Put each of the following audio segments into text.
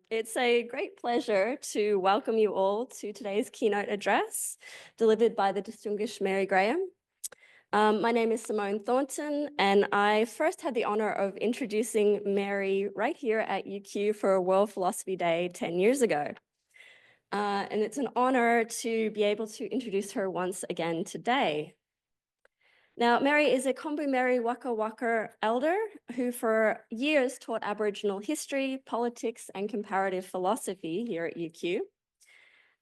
It's a great pleasure to welcome you all to today's keynote address delivered by the distinguished Mary Graham. My name is Simone Thornton, and I first had the honor of introducing Mary right here at UQ for a World Philosophy Day 10 years ago. And it's an honor to be able to introduce her once again today. Now, Mary is a Kombu-Mary Waka Waka elder who for years taught Aboriginal history, politics, and comparative philosophy here at UQ.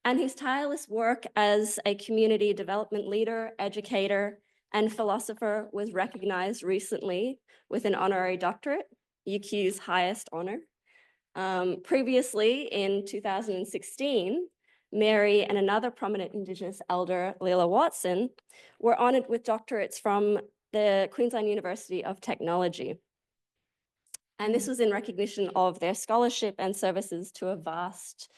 And his tireless work as a community development leader, educator, and philosopher was recognized recently with an honorary doctorate, UQ's highest honor. Previously, in 2016, Mary and another prominent Indigenous elder, Lila Watson, were honoured with doctorates from the Queensland University of Technology. And this was in recognition of their scholarship and services to a vast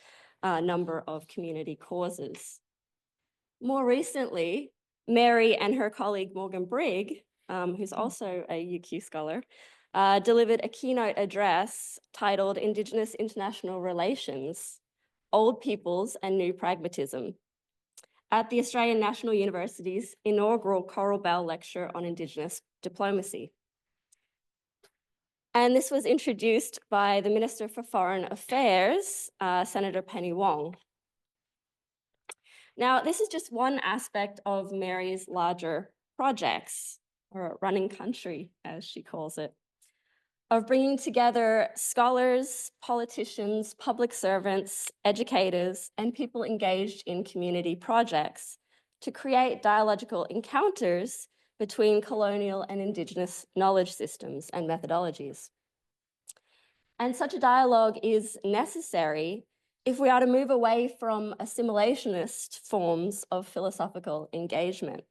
number of community causes. More recently, Mary and her colleague Morgan Brigg, who's also a UQ scholar, delivered a keynote address titled Indigenous International Relations, Old Peoples and New Pragmatism at the Australian National University's inaugural Coral Bell Lecture on Indigenous Diplomacy. And this was introduced by the Minister for Foreign Affairs, Senator Penny Wong. Now, this is just one aspect of Mary's larger projects, or running country, as she calls it, of bringing together scholars, politicians, public servants, educators, and people engaged in community projects to create dialogical encounters between colonial and Indigenous knowledge systems and methodologies. And such a dialogue is necessary if we are to move away from assimilationist forms of philosophical engagement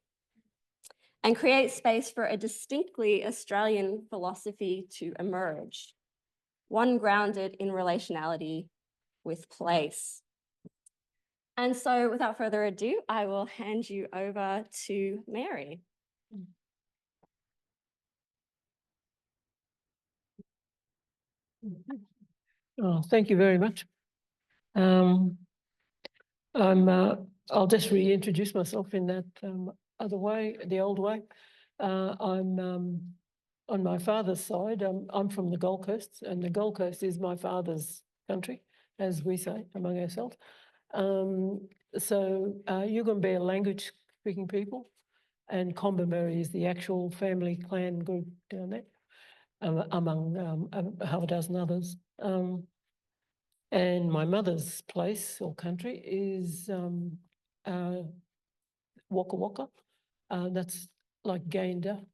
and create space for a distinctly Australian philosophy to emerge, one grounded in relationality with place. And so without further ado, I will hand you over to Mary. Oh, thank you very much. I'll just reintroduce myself in that other way, the old way. I'm on my father's side. I'm from the Gold Coast, and the Gold Coast is my father's country, as we say among ourselves. So Yugambeh language-speaking people, and Kombu-Mary is the actual family clan group down there, among half a dozen others. And my mother's place or country is Waka Waka. That's like Gayndah,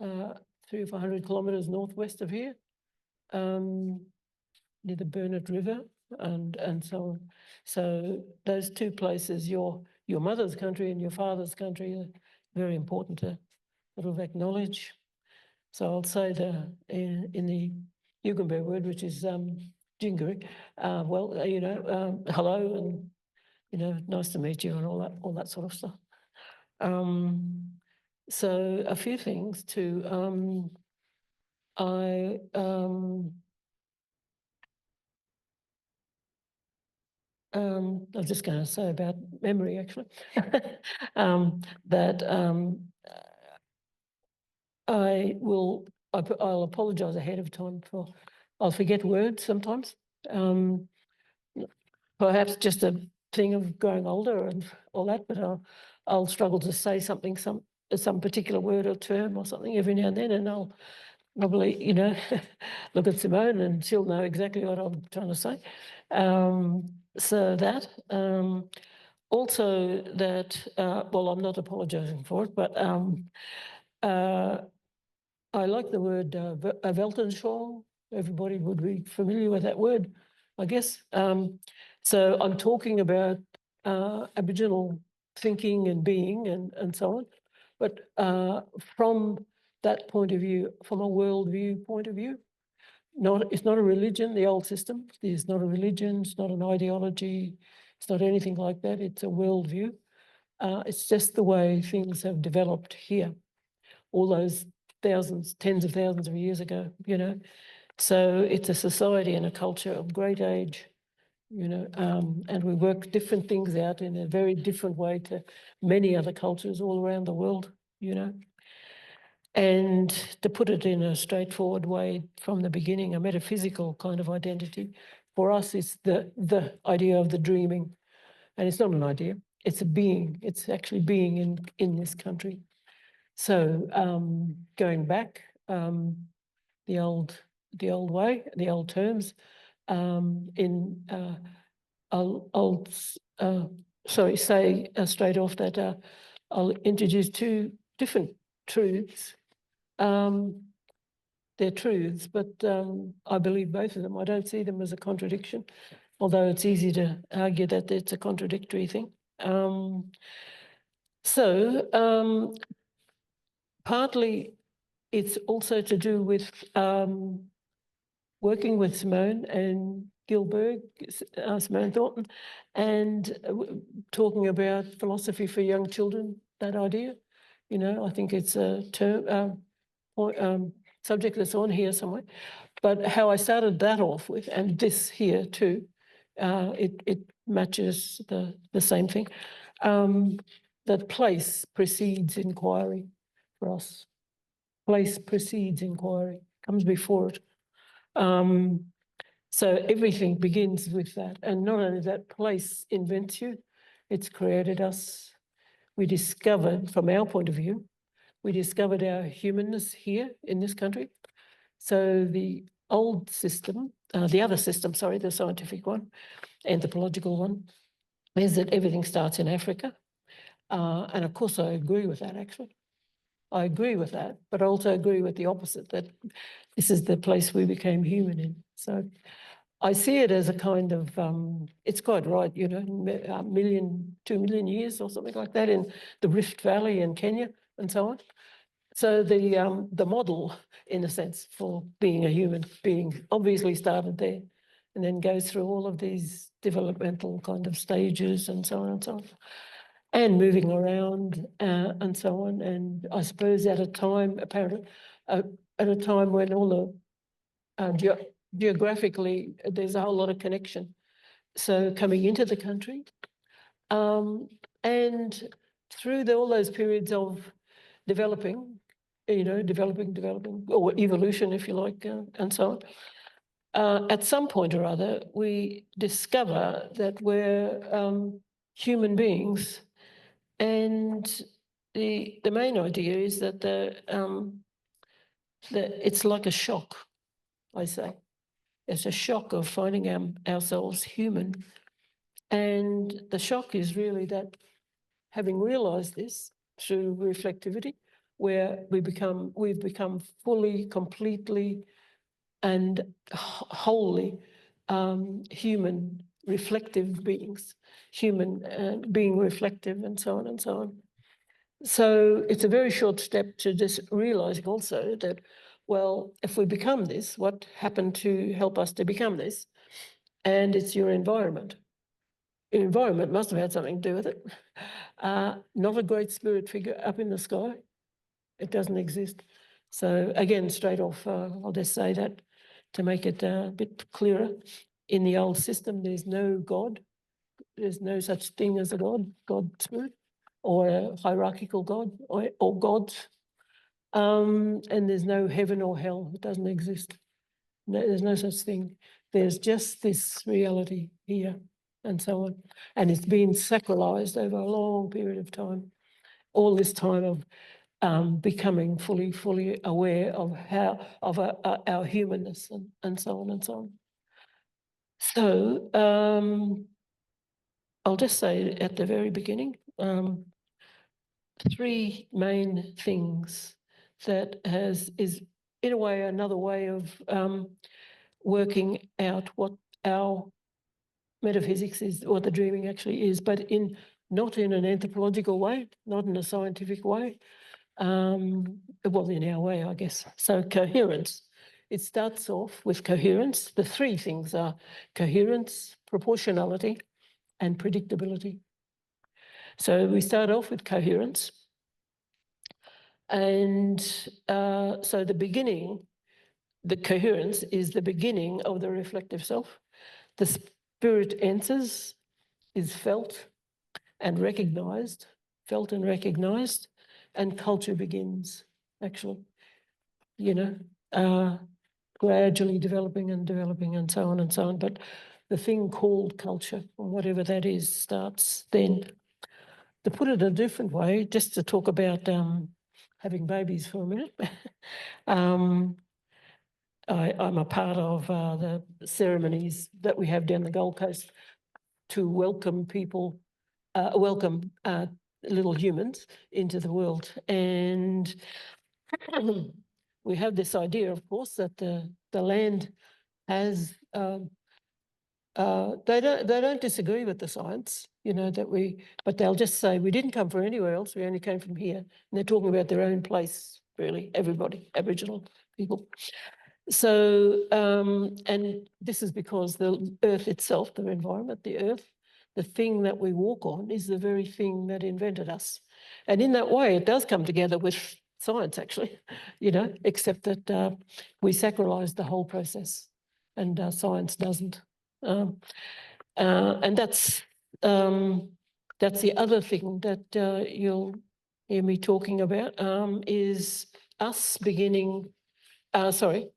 300 or 400 kilometres northwest of here, near the Burnett River and so on. So those two places, your mother's country and your father's country, are very important to sort of acknowledge. So I'll say in the Yugambeh word, which is Jingari, hello, and nice to meet you, and all that sort of stuff. So a few things to I was just going to say about memory, actually, that I'll apologise ahead of time for I'll forget words sometimes. Perhaps just a thing of growing older and all that, but I'll struggle to say something, some particular word or term or something every now and then, and I'll probably, look at Simone and she'll know exactly what I'm trying to say. So that. Also that, well, I'm not apologising for it, but I like the word Weltanschauung. Everybody would be familiar with that word, I guess. So I'm talking about Aboriginal thinking and being and so on, but from that point of view, from a worldview point of view, it's not a religion, the old system. It's not a religion, it's not an ideology, it's not anything like that. It's a worldview. It's just the way things have developed here, all those thousands, tens of thousands of years ago, So it's a society and a culture of great age, and we work different things out in a very different way to many other cultures all around the world, And to put it in a straightforward way from the beginning, a metaphysical kind of identity, for us, it's the idea of the dreaming. And it's not an idea, it's a being. It's actually being in this country. So going back, the old way, the old terms, I'll say straight off that I'll introduce two different truths. They're truths, but I believe both of them. I don't see them as a contradiction, although it's easy to argue that it's a contradictory thing. Partly it's also to do with working with Simone and Gilbert, Simone Thornton, and talking about philosophy for young children, that idea. I think it's a term, subject that's on here somewhere. But how I started that off with, and this here too, it matches the same thing. That place precedes inquiry for us. Place precedes inquiry, comes before it. So everything begins with that. And not only that, place invents you, it's created us. We discovered, from our point of view, we discovered our humanness here in this country. So the old system, the other system, sorry, the scientific one, anthropological one, is that everything starts in Africa. And of course, I agree with that, actually. I agree with that, but I also agree with the opposite, that this is the place we became human in. So I see it as a kind of, it's quite right, 2 million years or something like that in the Rift Valley in Kenya and so on. So the model, in a sense, for being a human being obviously started there and then goes through all of these developmental kind of stages and so on and so on, and moving around and so on. And I suppose at a time, apparently, at a time when all the geographically, there's a whole lot of connection. So coming into the country, and through all those periods of developing, or evolution, if you like, and so on. At some point or other, we discover that we're human beings, and the main idea is that it's like a shock, I say. It's a shock of finding ourselves human. And the shock is really that having realised this through reflectivity, where we've become fully, completely and wholly human, reflective beings, human being reflective and so on and so on. So it's a very short step to just realising also that, well, if we become this, what happened to help us to become this? And it's your environment. Your environment must have had something to do with it. Not a great spirit figure up in the sky. It doesn't exist. So again, straight off, I'll just say that to make it a bit clearer. In the old system, there's no God. There's no such thing as a God spirit, or a hierarchical God, or gods. And there's no heaven or hell. It doesn't exist. No, there's no such thing. There's just this reality here and so on. And it's been sacralized over a long period of time. All this time of becoming fully aware of our humanness and so on and so on. So I'll just say at the very beginning, three main things that is in a way another way of working out what our metaphysics is, what the dreaming actually is, but not in an anthropological way, not in a scientific way. Well, in our way, I guess. So coherence. It starts off with coherence. The three things are coherence, proportionality, and predictability. So we start off with coherence. And so the beginning, the coherence is the beginning of the reflective self. The spirit enters, is felt and recognised, and culture begins, actually, gradually developing and so on and so on. But the thing called culture, or whatever that is, starts then. To put it a different way, just to talk about having babies for a minute, I'm a part of the ceremonies that we have down the Gold Coast to welcome people, little humans into the world. And we have this idea, of course, that the land has, they don't disagree with the science, but they'll just say, we didn't come from anywhere else, we only came from here. And they're talking about their own place, really, everybody, Aboriginal people. So, and this is because the earth itself, the environment, the earth, the thing that we walk on is the very thing that invented us. And in that way, it does come together with science, actually, except that we sacralise the whole process and science doesn't. And that's the other thing that you'll hear me talking about is us beginning. The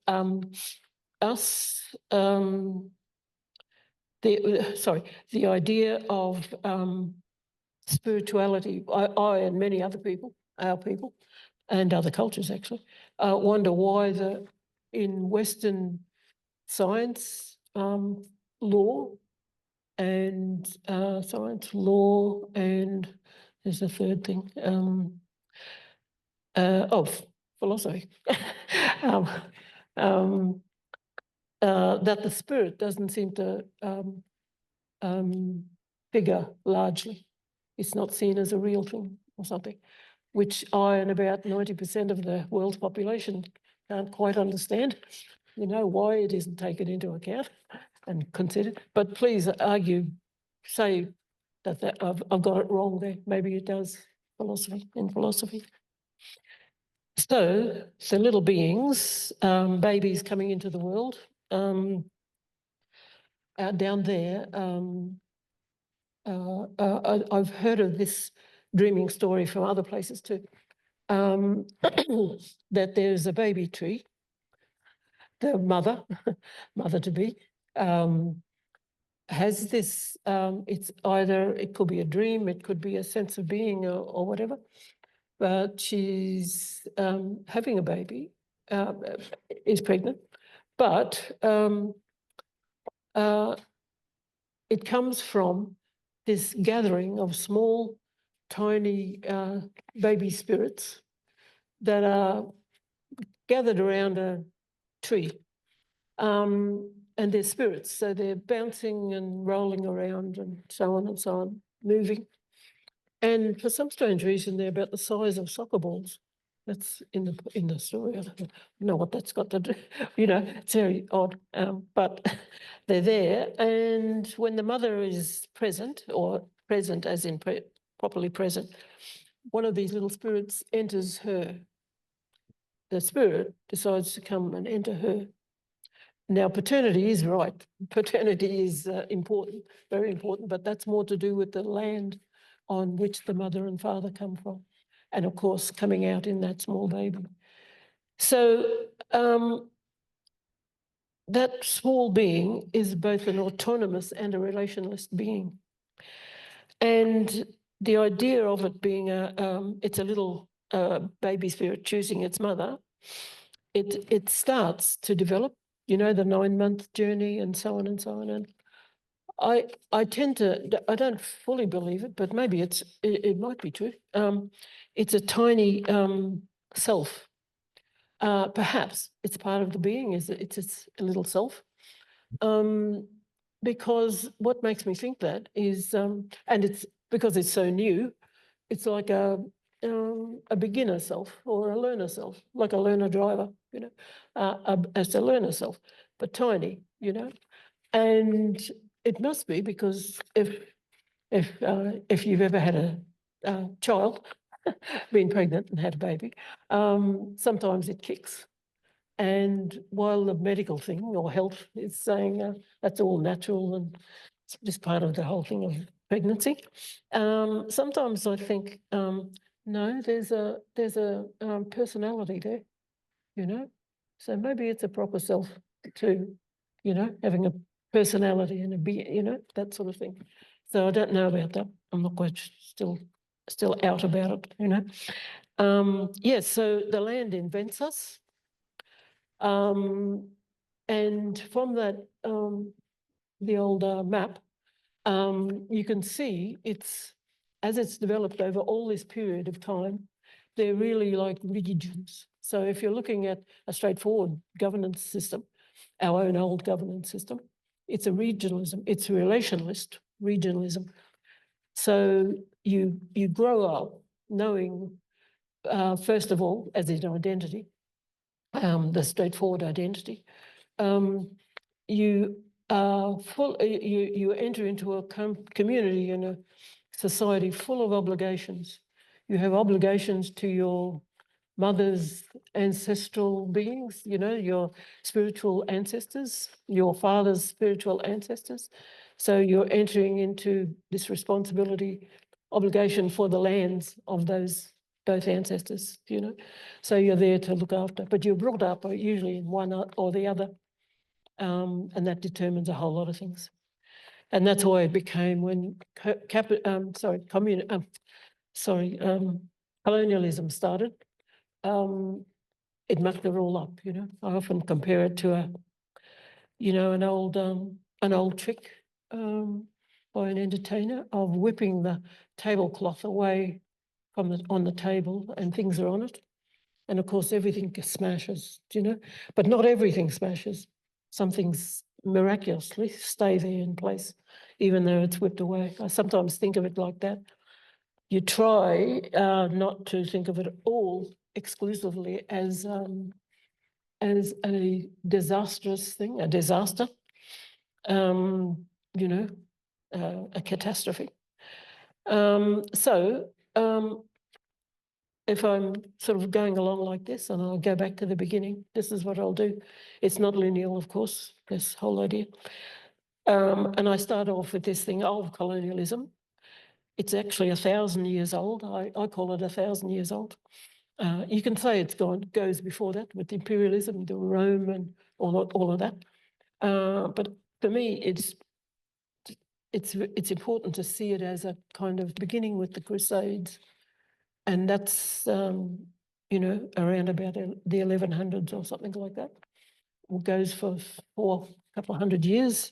idea of spirituality. I and many other people, our people, and other cultures actually, wonder why in Western science, law, and there's a third thing. Philosophy. That the spirit doesn't seem to figure largely. It's not seen as a real thing or something, which I and about 90% of the world's population can't quite understand. Why it isn't taken into account and considered. But please say that I've got it wrong there. Maybe it does in philosophy. So little beings, babies coming into the world, down there, I've heard of this dreaming story from other places too, that there's a baby tree, the mother to be, has this, it could be a dream, it could be a sense of being or whatever, but she's having a baby, is pregnant, but it comes from this gathering of small, tiny baby spirits that are gathered around a tree. And they're spirits, so they're bouncing and rolling around and so on, moving. And for some strange reason, they're about the size of soccer balls. That's in the story. I don't know what that's got to do. It's very odd, but they're there. And when the mother is present, or present as in properly present, one of these little spirits enters her. The spirit decides to come and enter her. Now, paternity is right. Paternity is important, very important, but that's more to do with the land on which the mother and father come from. And of course, coming out in that small baby. So that small being is both an autonomous and a relationalist being. And the idea of it being it's a little baby spirit choosing its mother, it starts to develop, the 9-month journey and so on and so on. And I tend to, I don't fully believe it, but maybe it might be true. It's a tiny self. Perhaps it's part of the being, it's a little self. Because what makes me think that is, and it's because it's so new, it's like a beginner self or a learner self, like a learner driver, as a learner self, but tiny, and it must be because if you've ever had a child, been pregnant and had a baby, sometimes it kicks. And while the medical thing or health is saying that's all natural and it's just part of the whole thing of pregnancy, sometimes I think, no, there's a personality there, you know. So maybe it's a proper self too, you know, having a personality and you know, that sort of thing. So I don't know about that. I'm not quite still out about it, you know. Yes, so the land invents us. And from that, the old map, you can see as it's developed over all this period of time, they're really like regions. So if you're looking at a straightforward governance system, our own old governance system, it's a regionalism, it's a relationalist regionalism. So you grow up knowing, first of all, as an identity, the straightforward identity, you you enter into a community and a society full of obligations. You have obligations to your mother's ancestral beings, you know, your spiritual ancestors, your father's spiritual ancestors. So you're entering into this responsibility, obligation for the lands of those both ancestors, you know. So you're there to look after, but you're brought up usually in one or the other. And that determines a whole lot of things. And that's why it became when colonialism started, it mucked it all up, you know. I often compare it to an old trick by an entertainer of whipping the tablecloth away from on the table and things are on it. And of course, everything smashes, you know, but not everything smashes. Some things miraculously stay there in place, even though it's whipped away. I sometimes think of it like that. You try not to think of it all exclusively as a disastrous thing, a disaster, you know, a catastrophe. If I'm sort of going along like this and I'll go back to the beginning, this is what I'll do. It's not linear, of course, this whole idea. And I start off with this thing of colonialism. It's actually 1,000 years old. I call it 1,000 years old. You can say goes before that with imperialism, the Rome and all of that. But for me, it's important to see it as a kind of beginning with the Crusades. And that's, you know, around about the 1100s or something like that. It goes for a couple of hundred years.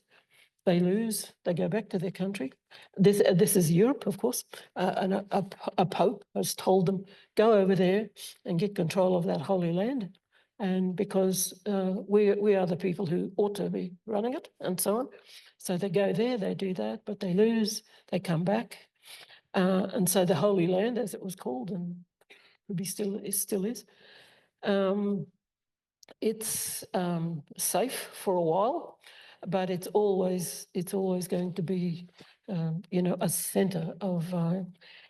They lose, they go back to their country. This is Europe, of course. And a pope has told them, go over there and get control of that Holy Land. And because we are the people who ought to be running it and so on. So they go there, they do that, but they lose, they come back. And so the Holy Land, as it was called, and still is, it's safe for a while, but it's always going to be, you know, a centre of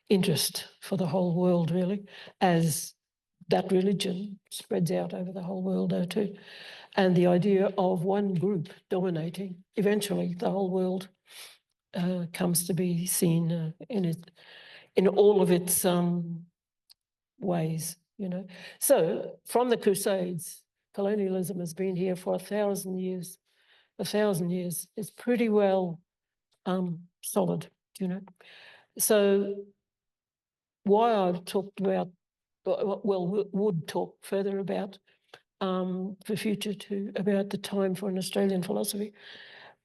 interest for the whole world, really, as that religion spreads out over the whole world, though, too. And the idea of one group dominating, eventually the whole world comes to be seen in all of its ways, you know. So from the Crusades, colonialism has been here for 1,000 years. 1,000 years is pretty well solid, you know. So why I've talked about, would talk further about for future about the time for an Australian philosophy.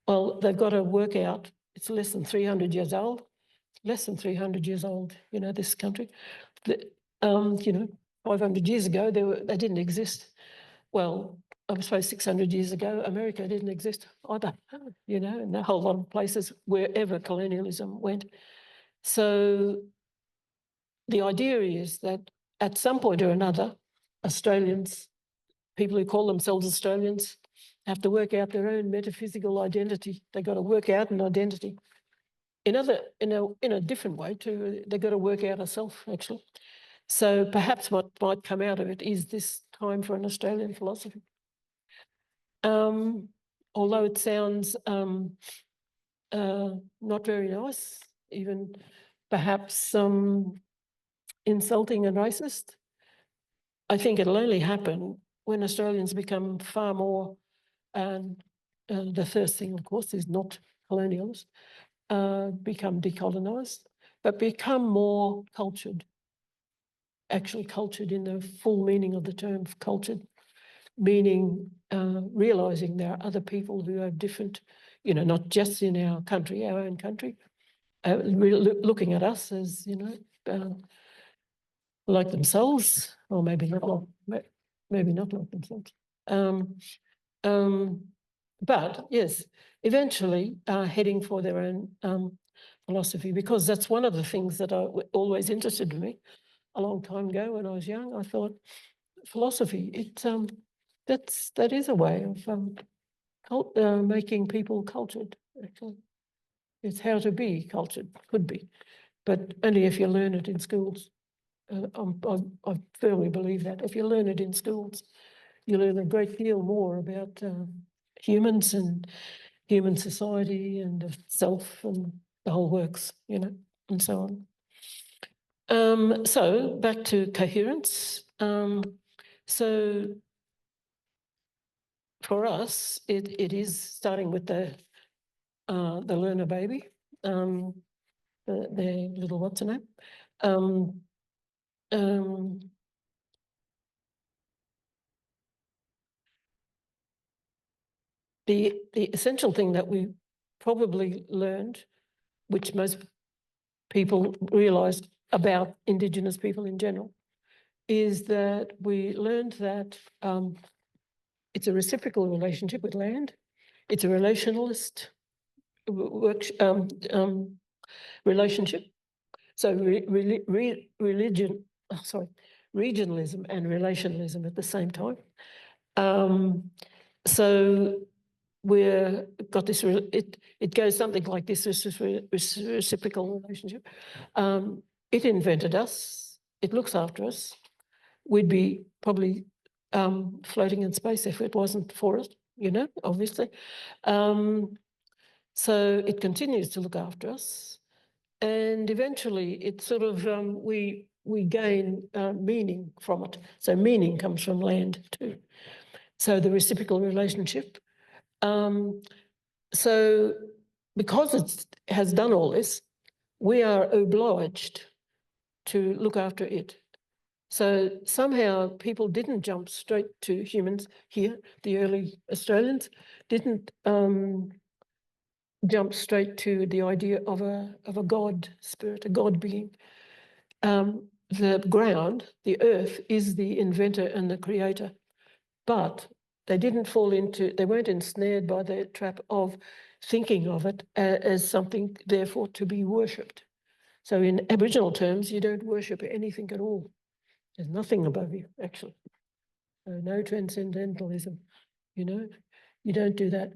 Well, they've got to work out, it's less than 300 years old, you know, this country. You know, 500 years ago, they didn't exist. Well, I suppose 600 years ago, America didn't exist either, you know, and a whole lot of places wherever colonialism went. So the idea is that at some point or another, Australians, people who call themselves Australians, have to work out their own metaphysical identity. They've got to work out an identity. In a different way too, they've got to work out a self, actually. So perhaps what might come out of it is this time for an Australian philosophy. although it sounds not very nice, even perhaps insulting and racist, I think it'll only happen when Australians become far more, and the first thing, of course, is not colonialist, become decolonised, but become more cultured, actually cultured in the full meaning of the term cultured, meaning realising there are other people who have different, you know, not just in our country, our own country, looking at us as, you know, like themselves, or maybe not like themselves. But yes, eventually heading for their own philosophy, because that's one of the things that always interested me. A long time ago when I was young, I thought philosophy, that is a way of making people cultured, actually. It's how to be cultured, could be, but only if you learn it in schools. I firmly believe that if you learn it in schools, you learn a great deal more about humans and human society and self and the whole works, you know, and so on. So back to coherence. So for us, it is starting with the learner baby, their little what's her name. The essential thing that we probably learned, which most people realise about Indigenous people in general, is that we learned that it's a reciprocal relationship with land. It's a relationalist relationship. So regionalism and relationalism at the same time. So we've got this, it goes something like this reciprocal relationship. It invented us, it looks after us. We'd be probably floating in space if it wasn't for it, you know, obviously. So it continues to look after us. And eventually it sort of, we gain meaning from it. So meaning comes from land too. So the reciprocal relationship. So because it has done all this, we are obliged to look after it. So somehow people didn't jump straight to humans here. The early Australians didn't jump straight to the idea of a God spirit, a God being. The ground, the earth, is the inventor and the creator, but they didn't fall into, they weren't ensnared by the trap of thinking of it as something therefore to be worshipped. So in Aboriginal terms, you don't worship anything at all. There's nothing above you, actually. So no transcendentalism, you know, you don't do that.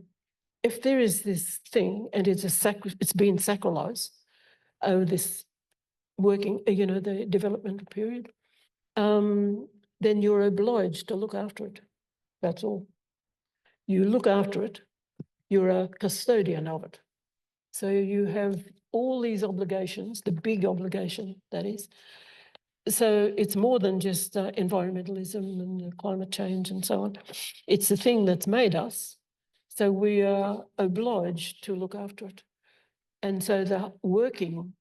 If there is this thing and it's been sacralized over this working, you know, the development period, then you're obliged to look after it. That's all. You look after it. You're a custodian of it. So you have all these obligations, the big obligation, that is. So it's more than just environmentalism and climate change and so on. It's the thing that's made us. So we are obliged to look after it. And so the working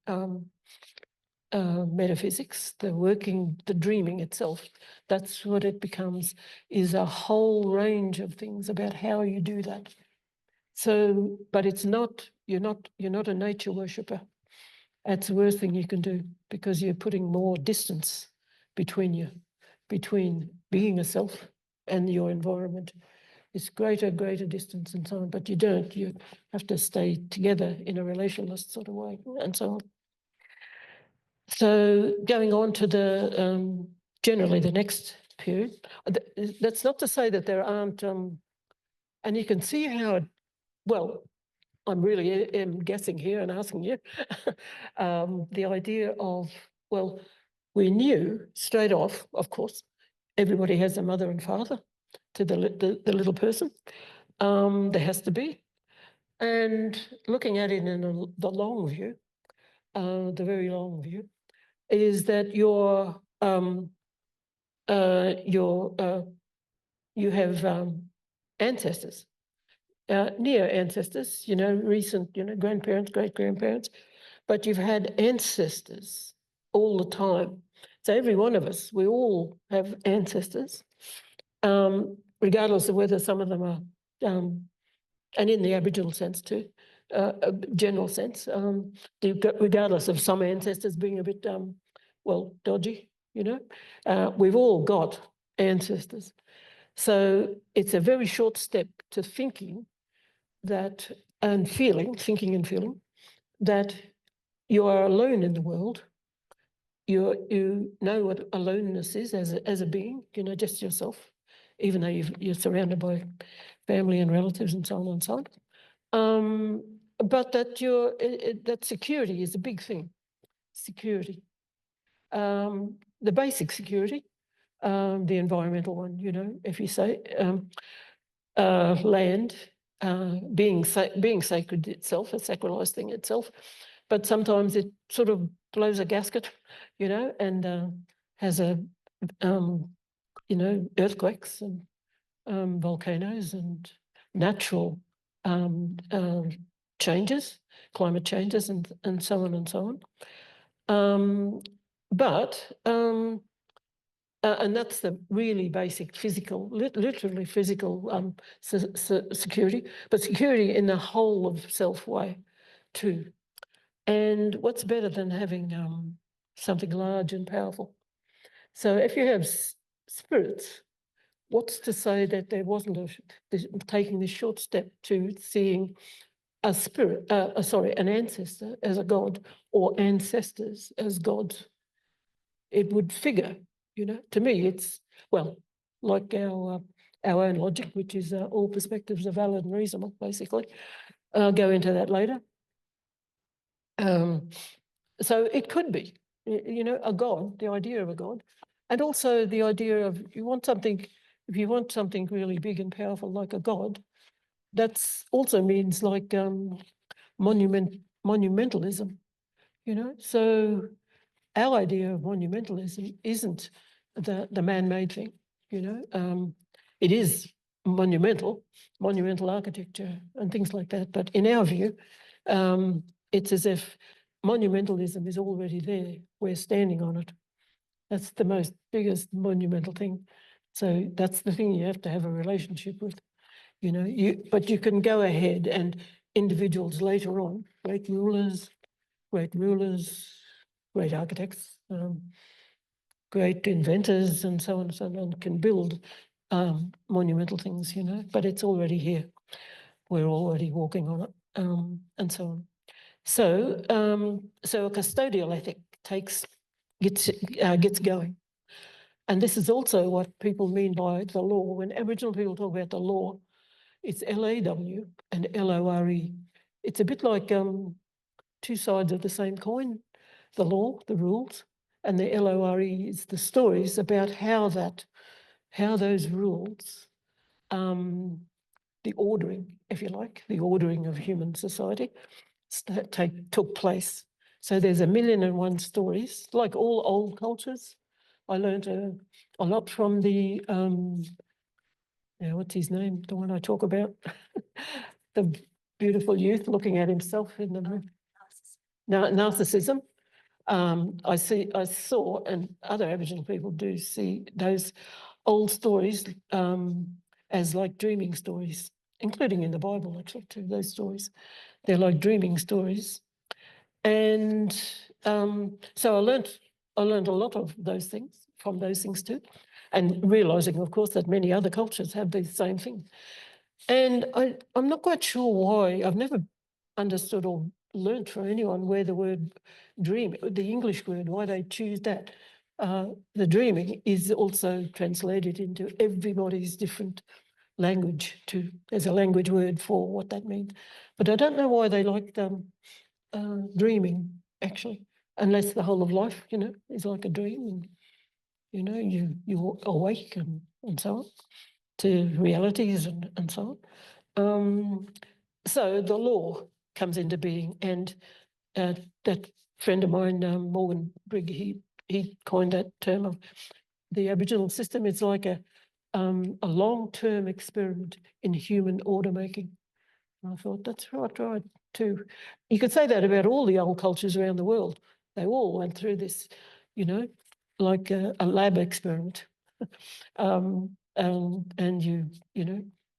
metaphysics, the dreaming itself, that's what it becomes, is a whole range of things about how you do that. So, but it's not, you're not a nature worshipper. That's the worst thing you can do, because you're putting more distance between being a self and your environment. It's greater distance and so on, but you have to stay together in a relationalist sort of way and so on. So going on to the, generally the next period, that's not to say that there aren't, and you can see how, well, I'm really am guessing here and asking you, the idea of, well, we knew straight off, of course, everybody has a mother and father to the little person. There has to be. And looking at it in the long view, the very long view, is that you have ancestors, near ancestors, recent, grandparents, great-grandparents, but you've had ancestors all the time. So every one of us, we all have ancestors, regardless of whether some of them are, and in the Aboriginal sense too, a general sense, regardless of some ancestors being a bit, dodgy, we've all got ancestors. So it's a very short step to thinking that, and thinking and feeling that you are alone in the world. You know what aloneness is as a being, just yourself, even though you're surrounded by family and relatives and so on and so on. But that that security is a big thing. Security, the basic security, the environmental one. If you say land being sacred itself, a sacralized thing itself, but sometimes it sort of blows a gasket, and has earthquakes and volcanoes and natural changes, climate changes, and so on and so on. And that's the really basic physical, literally physical security, but security in the whole of self way too. And what's better than having something large and powerful? So if you have spirits, what's to say that there wasn't taking this short step to seeing a spirit, an ancestor as a god, or ancestors as gods? It would figure, to me, it's, like our own logic, which is all perspectives are valid and reasonable, basically. I'll go into that later. So it could be, a god, the idea of a god, and also the idea of if you want something really big and powerful like a god, that's also means like monumentalism, So our idea of monumentalism isn't the man-made thing, It is monumental architecture and things like that. But in our view, it's as if monumentalism is already there. We're standing on it. That's the biggest monumental thing. So that's the thing you have to have a relationship with, but you can go ahead and individuals later on, great rulers, great architects, great inventors and so on and so on, can build monumental things, but it's already here. We're already walking on it, and so on. So a custodial ethic gets going. And this is also what people mean by the law. When Aboriginal people talk about the law, it's LAW and LORE. It's a bit like two sides of the same coin, the law, the rules, and the LORE is the stories about how those rules, the ordering, if you like, the ordering of human society took place. So there's 1,000,001 stories, like all old cultures. I learned a lot from the, what's his name? The one I talk about, the beautiful youth looking at himself in the mirror. Narcissism. I saw, and other Aboriginal people do see those old stories as like dreaming stories, including in the Bible, actually, too, those stories. They're like dreaming stories. And so I learned a lot of those things from those things too, and realising, of course, that many other cultures have the same thing. And I'm not quite sure why. I've never understood or learnt from anyone where the word dream, the English word, why they choose that. The dreaming is also translated into everybody's different language too. There's a language word for what that means. But I don't know why they like dreaming, actually, unless the whole of life, is like a dream, and you awake and so on to realities and so So the law comes into being, and that friend of mine, Morgan Brigg, he coined that term of the Aboriginal system. It's like a long-term experiment in human order making. And I thought, that's right too. You could say that about all the old cultures around the world. They all went through this, like a lab experiment. And you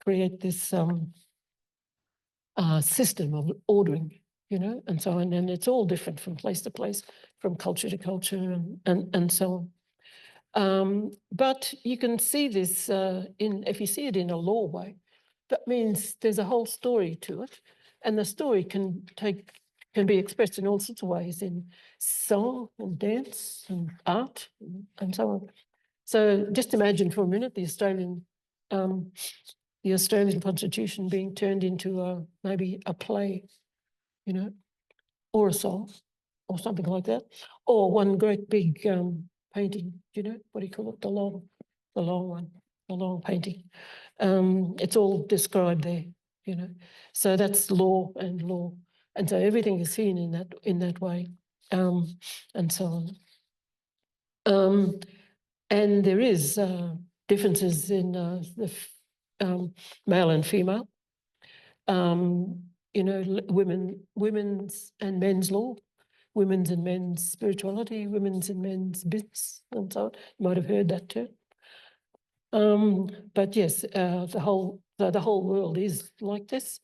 create this system of ordering, and so on. And it's all different from place to place, from culture to culture, and so on. But you can see this if you see it in a law way, that means there's a whole story to it, and the story can be expressed in all sorts of ways, in song and dance and art and so on. So just imagine for a minute the Australian Constitution being turned into maybe a play, or a song, or something like that, or one great big painting. What do you call it? The long one, the long painting. It's all described there. So that's law, and so everything is seen in that way, and so on. And there is differences in the male and female. Women's and men's law, women's and men's spirituality, women's and men's business, and so on. You might have heard that too. But yes, the whole world is like this.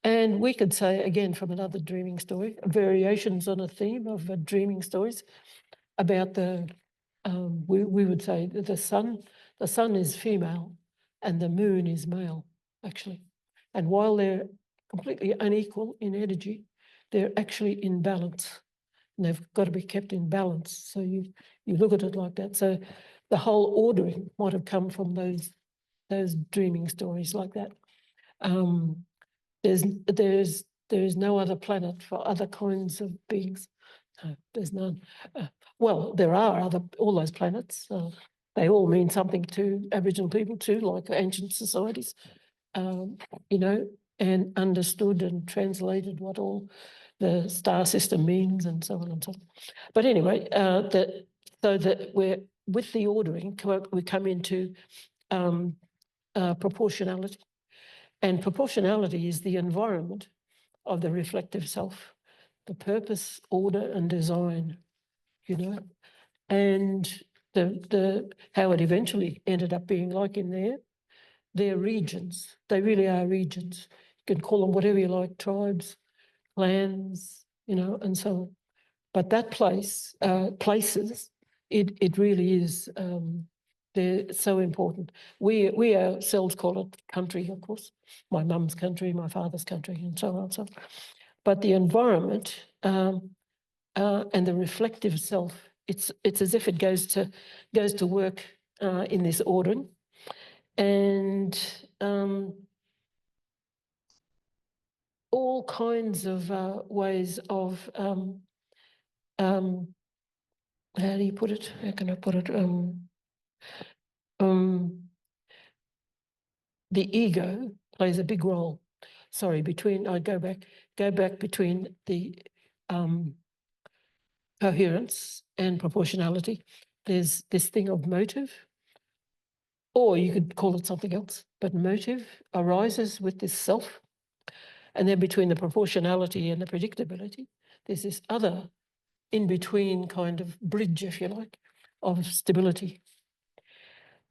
And we could say, again, from another dreaming story, variations on a theme of dreaming stories about the, we would say that the sun is female and the moon is male, actually. And while they're completely unequal in energy, they're actually in balance. And they've got to be kept in balance. So you look at it like that. So the whole ordering might have come from those dreaming stories like that. There's no other planet for other kinds of beings. No, there's none. Well, there are all those planets. They all mean something to Aboriginal people too, like ancient societies, and understood and translated what all the star system means, and so on and so on. But anyway, so that we're with the ordering, we come into proportionality. And proportionality is the environment of the reflective self, the purpose, order, and design, and how it eventually ended up being like in their regions. They really are regions. You can call them whatever you like, tribes, clans, and so on. But that places, it really is, they're so important. We ourselves call it country, of course. My mum's country, my father's country, and so on. But the environment and the reflective self, it's as if it goes to work in this ordering, and all kinds of ways of how do you put it? How can I put it? The ego plays a big role. Sorry, I go back between the coherence and proportionality. There's this thing of motive, or you could call it something else, but motive arises with this self. And then between the proportionality and the predictability, there's this other in-between kind of bridge, if you like, of stability.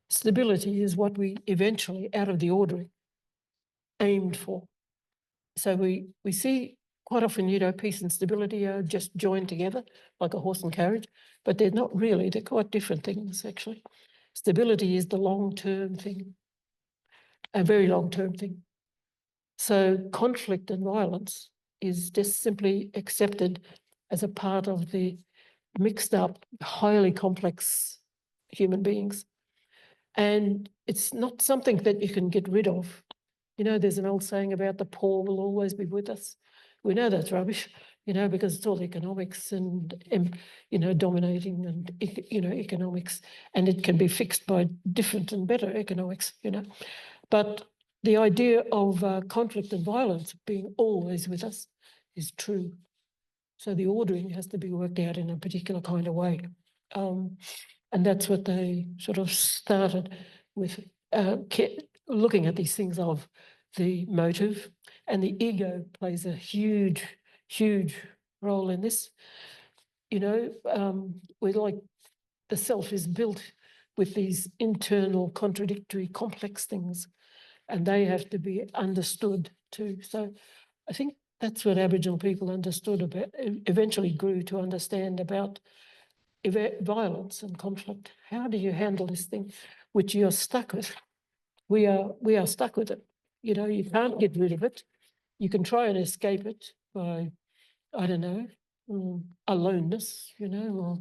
Stability is what we eventually, out of the ordering, aimed for. So we see quite often, peace and stability are just joined together like a horse and carriage, but they're not really. They're quite different things, actually. Stability is the long-term thing, a very long-term thing. So conflict and violence is just simply accepted as a part of the mixed up, highly complex human beings. And it's not something that you can get rid of. There's an old saying about the poor will always be with us. We know that's rubbish, because it's all economics and, dominating and, economics, and it can be fixed by different and better economics, But the idea of conflict and violence being always with us is true. So the ordering has to be worked out in a particular kind of way. And that's what they sort of started with, looking at these things of the motive, and the ego plays a huge, huge role in this. You know, we're like, the self is built with these internal, contradictory, complex things, and they have to be understood too. So I think that's what Aboriginal people understood about, eventually grew to understand about violence and conflict. How do you handle this thing which you're stuck with? We are stuck with it. You know, you can't get rid of it. You can try and escape it by, I don't know, aloneness, you know,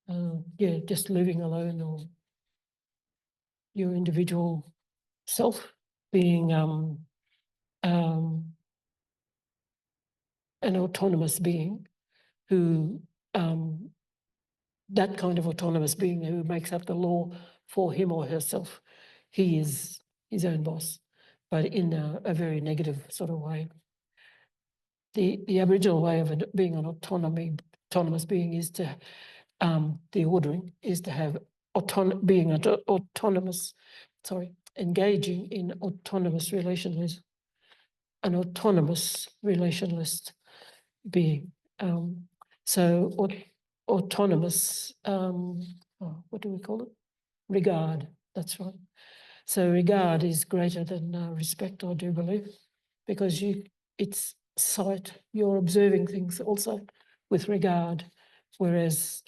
or yeah, just living alone, or your individual self being an autonomous being who, that kind of autonomous being who makes up the law for him or herself. He is his own boss, but in a very negative sort of way. The Aboriginal way of being an autonomous being is to, the ordering is to have engaging in autonomous relationalism, an autonomous relationalist being. So autonomous, what do we call it? Regard, that's right. So regard is greater than respect, I do believe, because it's sight, you're observing things also with regard, whereas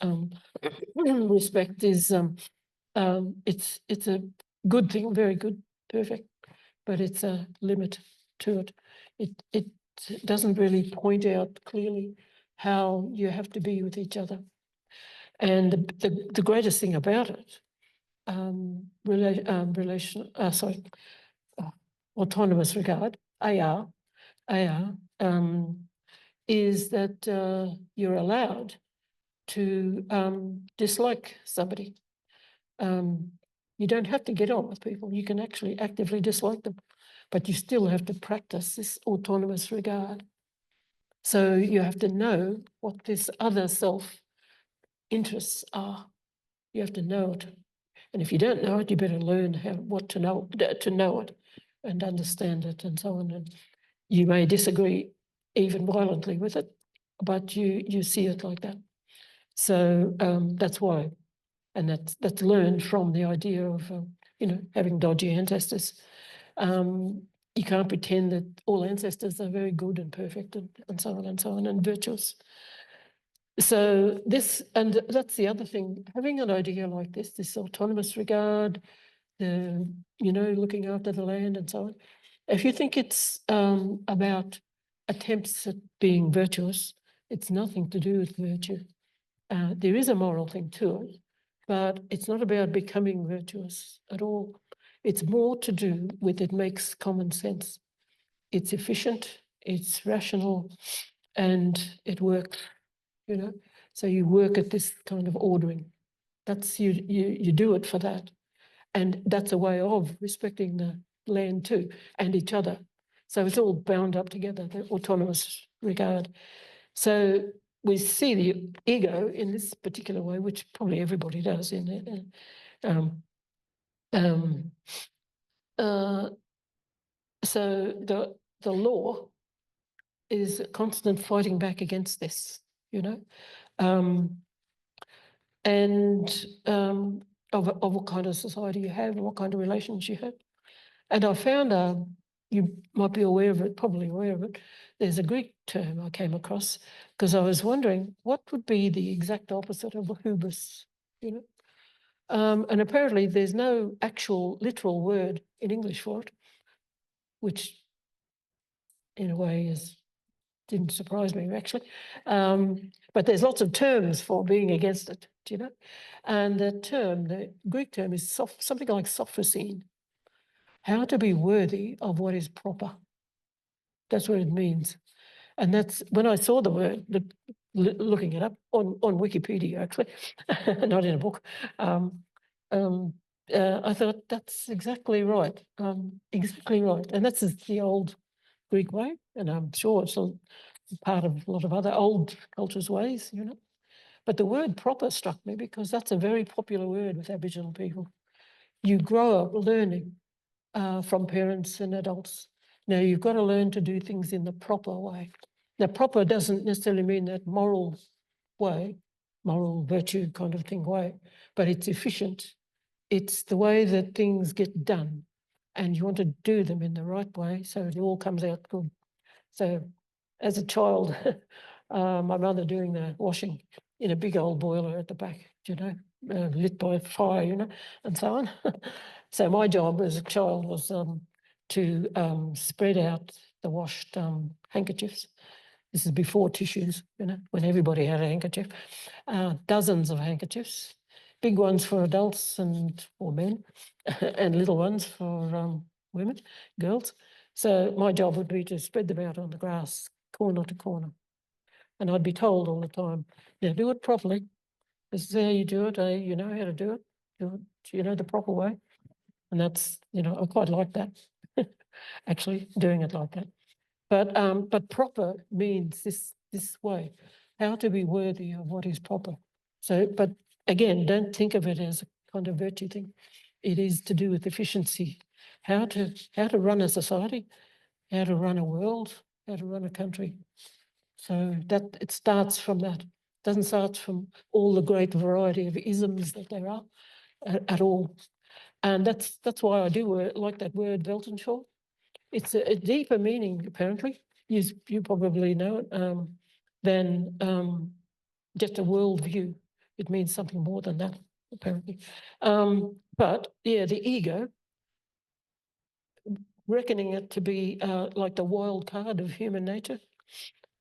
respect is, it's a good thing, very good, perfect, but it's a limit to it. It doesn't really point out clearly how you have to be with each other. And the greatest thing about it, autonomous regard, AR, is that you're allowed to dislike somebody. You don't have to get on with people. You can actually actively dislike them, but you still have to practice this autonomous regard. So you have to know what this other self interests are. You have to know it. And if you don't know it, you better learn what to know it and understand it and so on. And you may disagree even violently with it, but you see it like that. So that's why, and that's learned from the idea of you know, having dodgy ancestors. You can't pretend that all ancestors are very good and perfect and so on and virtuous. So this, and that's the other thing, having an idea like this autonomous regard, you know, looking after the land and so on. If you think it's about attempts at being virtuous, it's nothing to do with virtue. There is a moral thing to it, but it's not about becoming virtuous at all. It's more to do with it makes common sense. It's efficient, it's rational, and it works, you know. So you work at this kind of ordering. That's you do it for that. And that's a way of respecting the land too, and each other. So it's all bound up together, the autonomous regard. So we see the ego in this particular way, which probably everybody does in it. So the law is a constant fighting back against this, you know, of what kind of society you have and what kind of relations you have. And I found, you might be aware of it, probably aware of it, there's a Greek term I came across because I was wondering what would be the exact opposite of hubris, you know? And apparently there's no actual literal word in English for it, which in a way didn't surprise me actually. But there's lots of terms for being against it, do you know? And the Greek term is something like sophrosyne, how to be worthy of what is proper. That's what it means. And that's when I saw the word, looking it up on Wikipedia, actually, not in a book, I thought that's exactly right. Exactly right. And that's the old Greek way. And I'm sure it's a part of a lot of other old cultures' ways, you know. But the word proper struck me because that's a very popular word with Aboriginal people. You grow up learning from parents and adults. Now, you've got to learn to do things in the proper way. Now, proper doesn't necessarily mean that moral way, moral virtue kind of thing way, but it's efficient. It's the way that things get done, and you want to do them in the right way so it all comes out good. So as a child, my mother doing the washing in a big old boiler at the back, you know, lit by fire, you know, and so on. So my job as a child was to spread out the washed handkerchiefs. This is before tissues, you know, when everybody had a handkerchief. Dozens of handkerchiefs, big ones for adults or men, and little ones for women, girls. So my job would be to spread them out on the grass, corner to corner. And I'd be told all the time, now do it properly. This is how you do it. You know how to do it. Do it, you know, the proper way. And that's, you know, I quite like that, actually, doing it like that. But proper means this way, how to be worthy of what is proper. So, but again, don't think of it as a kind of virtue thing. It is to do with efficiency, how to run a society, how to run a world, how to run a country. So that it starts from that. It doesn't start from all the great variety of isms that there are at all. And that's why I do like that word Weltanschauung. It's a deeper meaning, apparently. You probably know it, than just a worldview. It means something more than that, apparently. But yeah, the ego, reckoning it to be like the wild card of human nature.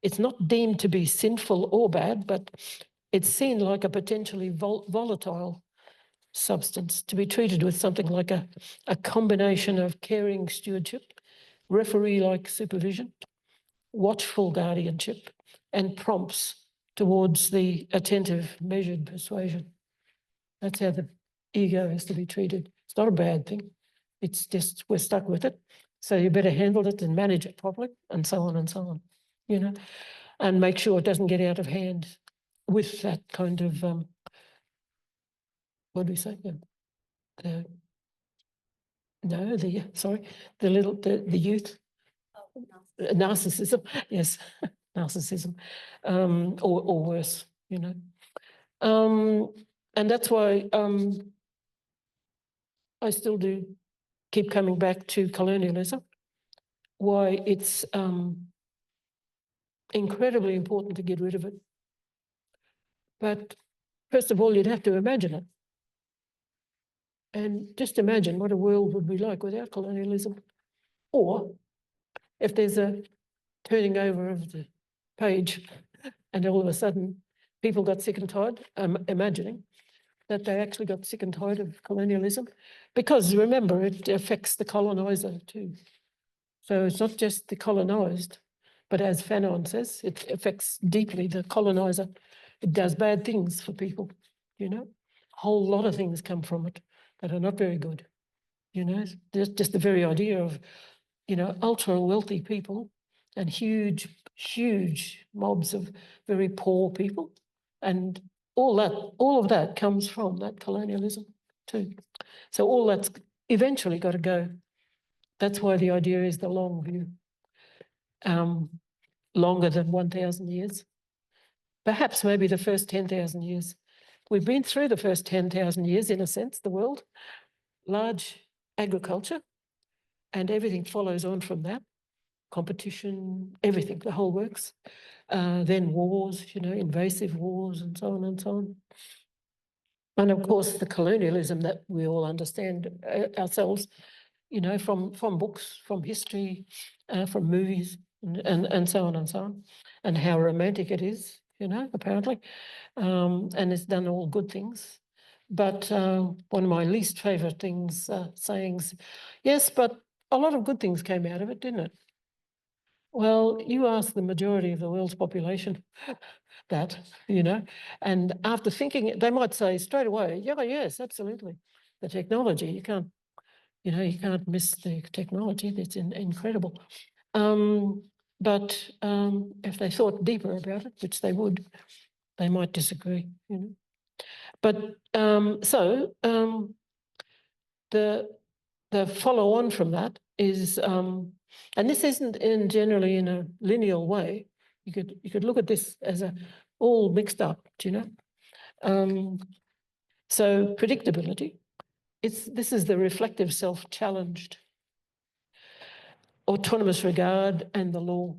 It's not deemed to be sinful or bad, but it's seen like a potentially volatile substance to be treated with something like a combination of caring stewardship, referee-like supervision, watchful guardianship, and prompts towards the attentive, measured persuasion. That's how the ego is to be treated. It's not a bad thing. It's just we're stuck with it. So you better handle it and manage it properly, and so on, you know, and make sure it doesn't get out of hand with that kind of, what do we say? The youth. Narcissism, yes, narcissism, or worse, you know. And that's why I still do keep coming back to colonialism, why it's incredibly important to get rid of it. But first of all, you'd have to imagine it. And just imagine what a world would be like without colonialism. Or if there's a turning over of the page and all of a sudden people got sick and tired, imagining that they actually got sick and tired of colonialism. Because remember, it affects the colonizer too. So it's not just the colonised, but as Fanon says, it affects deeply the colonizer. It does bad things for people, you know. A whole lot of things come from it that are not very good, you know. Just the very idea of, you know, ultra wealthy people and huge mobs of very poor people. And all of that comes from that colonialism too. So all that's eventually got to go. That's why the idea is the long view, longer than 1,000 years. Perhaps maybe the first 10,000 years. We've been through the first 10,000 years, in a sense, the world. Large agriculture, and everything follows on from that. Competition, everything, the whole works. Then wars, you know, invasive wars and so on and so on. And of course, the colonialism that we all understand ourselves, you know, from books, from history, from movies, and so on and so on, and how romantic it is, you know, apparently. And it's done all good things. But one of my least favourite sayings, yes, but a lot of good things came out of it, didn't it? Well, you ask the majority of the world's population that, you know, and after thinking, they might say straight away, yeah, yes, absolutely. the technology. You can't, you can't miss the technology. That's incredible. But if they thought deeper about it, which they would, they might disagree, But the follow on from that is, and this isn't generally in a linear way. You could look at this as all mixed up, So predictability, this is the reflective self challenged, autonomous regard and the law.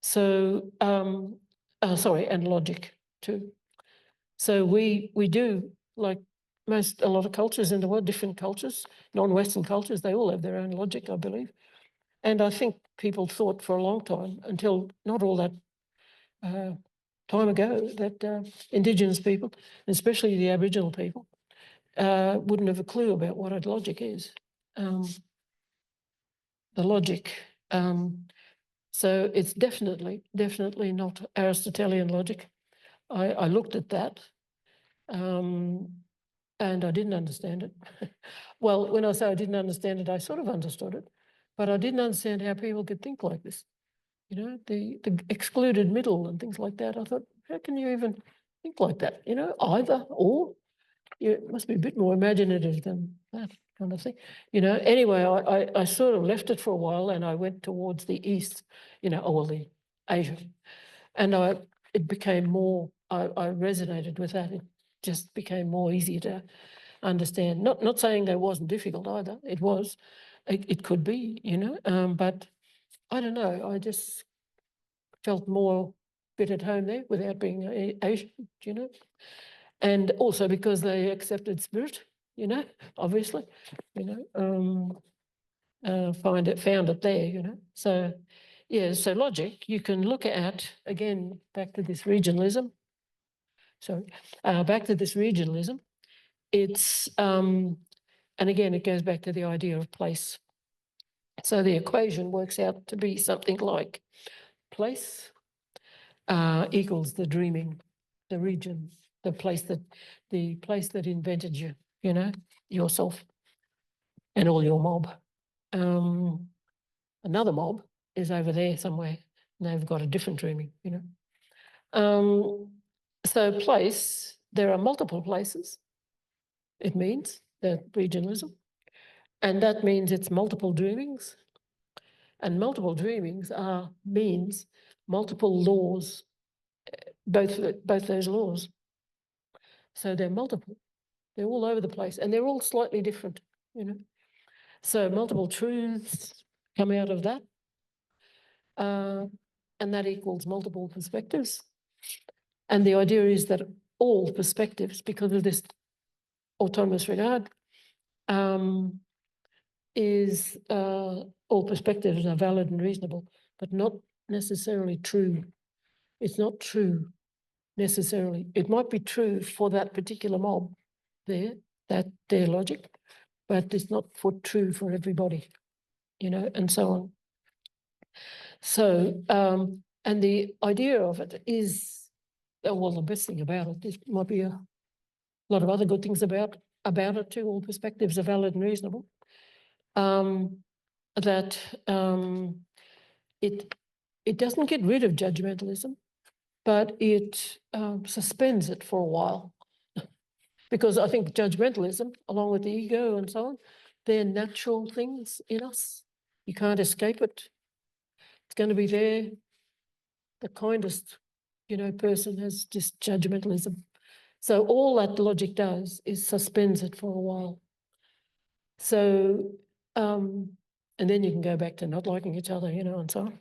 So, and logic too. So we do, like a lot of cultures in the world, different cultures, non-Western cultures, they all have their own logic, I believe. And I think people thought for a long time, until not all that time ago, that Indigenous people, especially the Aboriginal people, wouldn't have a clue about what a logic is. The logic. So it's definitely not Aristotelian logic. I looked at that and I didn't understand it. Well, when I say I didn't understand it, I sort of understood it, but I didn't understand how people could think like this. The excluded middle and things like that. I thought, how can you even think like that? Either or. It must be a bit more imaginative than that kind of thing. Anyway, I sort of left it for a while and I went towards the east, or the Asia. And it became more, I resonated with that. It just became more easier to understand. Not saying that it wasn't difficult either. It was. It could be, but I don't know. I just felt more bit at home there without being Asian, and also because they accepted spirit, obviously, found it there, So, yeah, so logic, you can look at, again, back to this regionalism. It's, and again, it goes back to the idea of place. So the equation works out to be something like place equals the dreaming, the region, the place that invented you, yourself and all your mob. Another mob is over there somewhere, and they've got a different dreaming, So place, there are multiple places, it means, that regionalism, and that means it's multiple dreamings, and multiple dreamings means multiple laws, both those laws. So they're multiple. They're all over the place, and they're all slightly different, So multiple truths come out of that, and that equals multiple perspectives. And the idea is that all perspectives, because of this autonomous regard, is all perspectives are valid and reasonable, but not necessarily true. It's not true necessarily. It might be true for that particular mob there, that their logic, but it's not true for everybody, and so on. So, and the idea of it is, well, the best thing about it, there might be a lot of other good things about it too. All perspectives are valid and reasonable. That it doesn't get rid of judgmentalism, but it suspends it for a while. Because I think judgmentalism, along with the ego and so on, they're natural things in us. You can't escape it. It's going to be there. The kindest, person has just judgmentalism. So all that logic does is suspends it for a while. So, and then you can go back to not liking each other, and so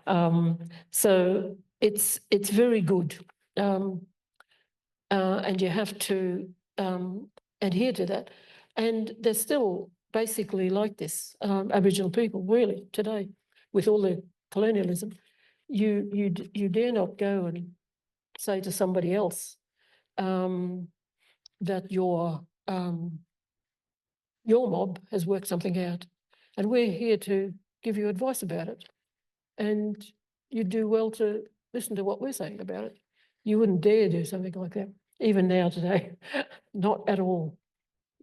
on. So it's very good. And you have to adhere to that. And they're still basically like this, Aboriginal people, really, today, with all the colonialism. You dare not go and say to somebody else that your mob has worked something out, and we're here to give you advice about it. And you do well to listen to what we're saying about it. You wouldn't dare do something like that, even now today, not at all.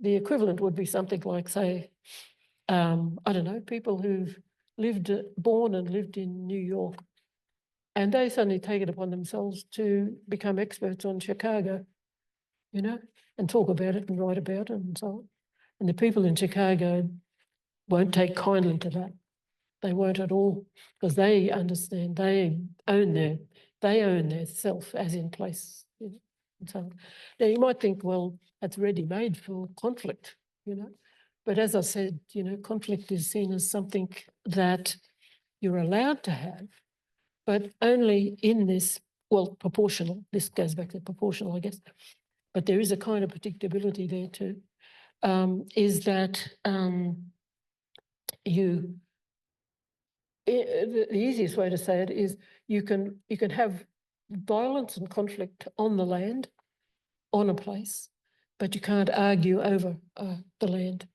the equivalent would be something like, say, I don't know, people who've born and lived in New York, and they suddenly take it upon themselves to become experts on Chicago, you know, and talk about it and write about it and so on. And the people in Chicago won't take kindly to that. They won't at all, because they understand they own their self as in place. You know, and so on. Now you might think, well, that's ready-made for conflict, you know. But as I said, you know, conflict is seen as something that you're allowed to have, but only in this, well, proportional. This goes back to proportional, I guess. But there is a kind of predictability there too. Is that the easiest way to say it is you can have violence and conflict on the land, on a place, but you can't argue over the land.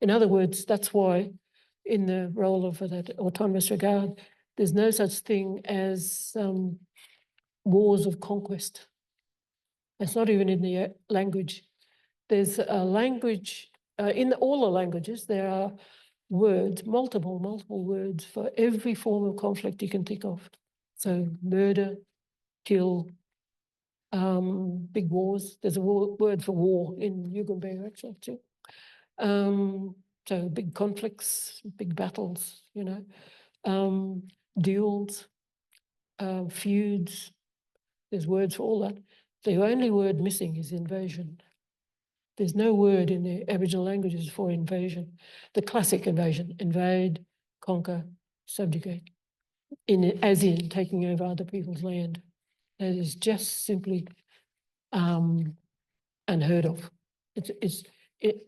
In other words, that's why in the role of that autonomous regard, there's no such thing as wars of conquest. It's not even in the language. There's a language, in all the languages, there are words, multiple words for every form of conflict you can think of. So murder, kill, big wars. There's a word for war in Yugambeh actually too. So big conflicts, big battles, you know, duels, feuds. There's words for all that. The only word missing is invasion. There's no word in the Aboriginal languages for invasion. The classic invasion: invade, conquer, subjugate. As in taking over other people's land. That is just simply unheard of.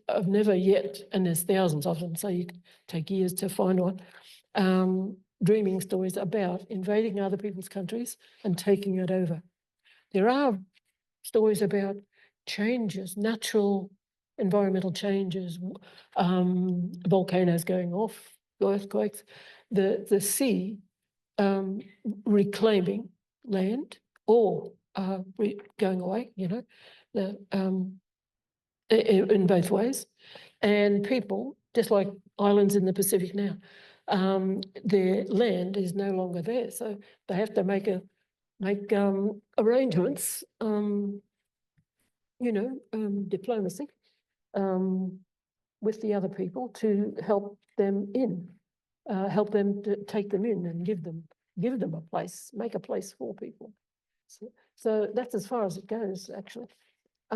I've never yet, and there's thousands of them, so you can take years to find one, dreaming stories about invading other people's countries and taking it over. There are stories about changes, natural environmental changes, volcanoes going off, earthquakes, the sea reclaiming land or going away, you know, in both ways. And people, just like islands in the Pacific now, their land is no longer there. So they have to make arrangements, you know, diplomacy with the other people to help them help them to take them in and give them a place, make a place for people. So that's as far as it goes, actually. I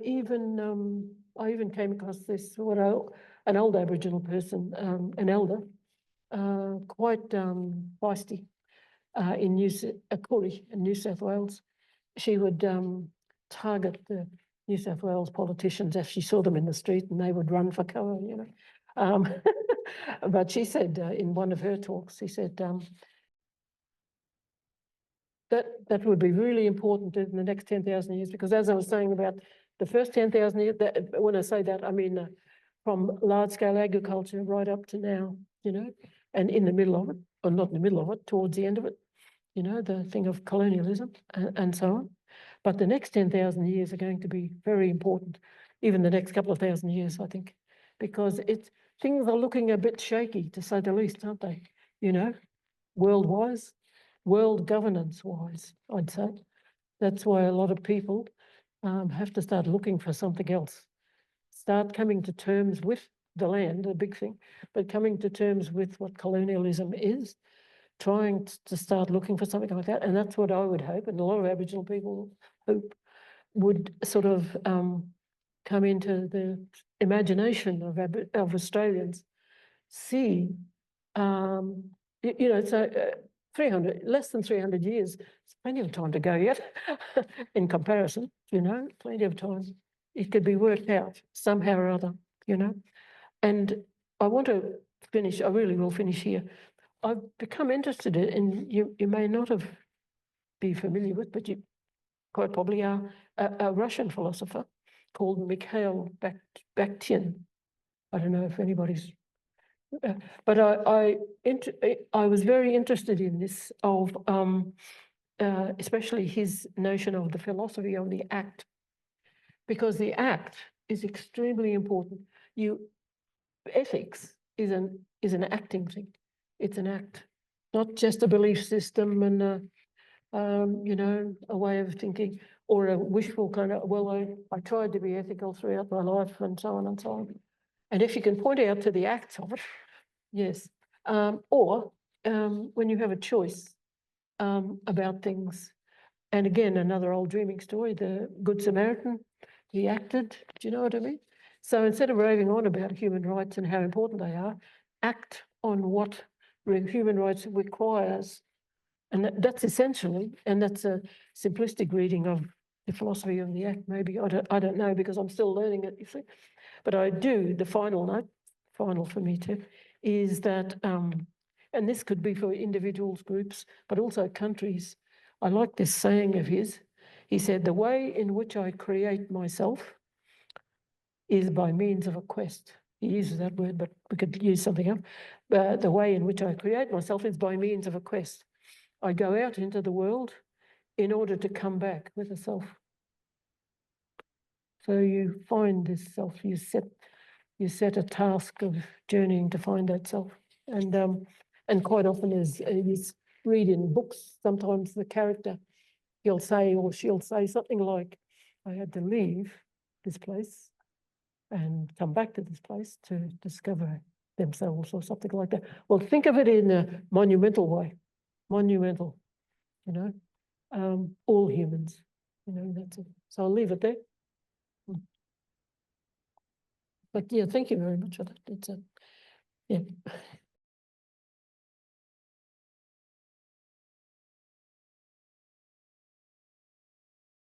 even came across this, an old Aboriginal person, an elder, quite feisty in New South Wales. She would target the New South Wales politicians if she saw them in the street, and they would run for cover, you know. But she said in one of her talks, she said that would be really important in the next 10,000 years, because as I was saying about the first 10,000 years, when I say that, I mean from large-scale agriculture right up to now, you know, and in the middle of it, or not in the middle of it, towards the end of it, you know, the thing of colonialism and so on. But the next 10,000 years are going to be very important, even the next couple of thousand years, I think, because things are looking a bit shaky, to say the least, aren't they? You know, world-wise, world governance-wise, I'd say. That's why a lot of people have to start looking for something else. Start coming to terms with the land, the big thing, but coming to terms with what colonialism is, trying to start looking for something like that. And that's what I would hope, and a lot of Aboriginal people hope, would sort of come into the imagination of Australians, see, you know, so 300, less than 300 years, it's plenty of time to go yet in comparison, you know, plenty of time. It could be worked out somehow or other, you know. And I want to finish, I really will finish here. I've become interested in, you may not be familiar with, but you quite probably are, a Russian philosopher called Mikhail Bakhtin. I don't know if anybody's, but I was very interested in this of, especially his notion of the philosophy of the act. because the act is extremely important. Ethics is an acting thing. It's an act, not just a belief system and a way of thinking or a wishful kind of, well, I tried to be ethical throughout my life and so on and so on. And if you can point out to the acts of it, yes. Or when you have a choice about things. And again, another old dreaming story, the Good Samaritan, he acted, do you know what I mean? So instead of raving on about human rights and how important they are, act on what human rights requires. And that's essentially, and that's a simplistic reading of the philosophy of the act, maybe. I don't know, because I'm still learning it, you see. But I do, the final note, final for me too, is that, and this could be for individuals, groups, but also countries. I like this saying of his. He said, the way in which I create myself is by means of a quest. He uses that word, but we could use something else. But the way in which I create myself is by means of a quest. I go out into the world in order to come back with a self. So you find this self, you set a task of journeying to find that self. And quite often as you read in books, sometimes the character, he'll say or she'll say something like, I had to leave this place and come back to this place to discover themselves or something like that. Well, think of it in a monumental way, monumental, all humans, that's it. So I'll leave it there. But yeah, thank you very much for that. It's yeah.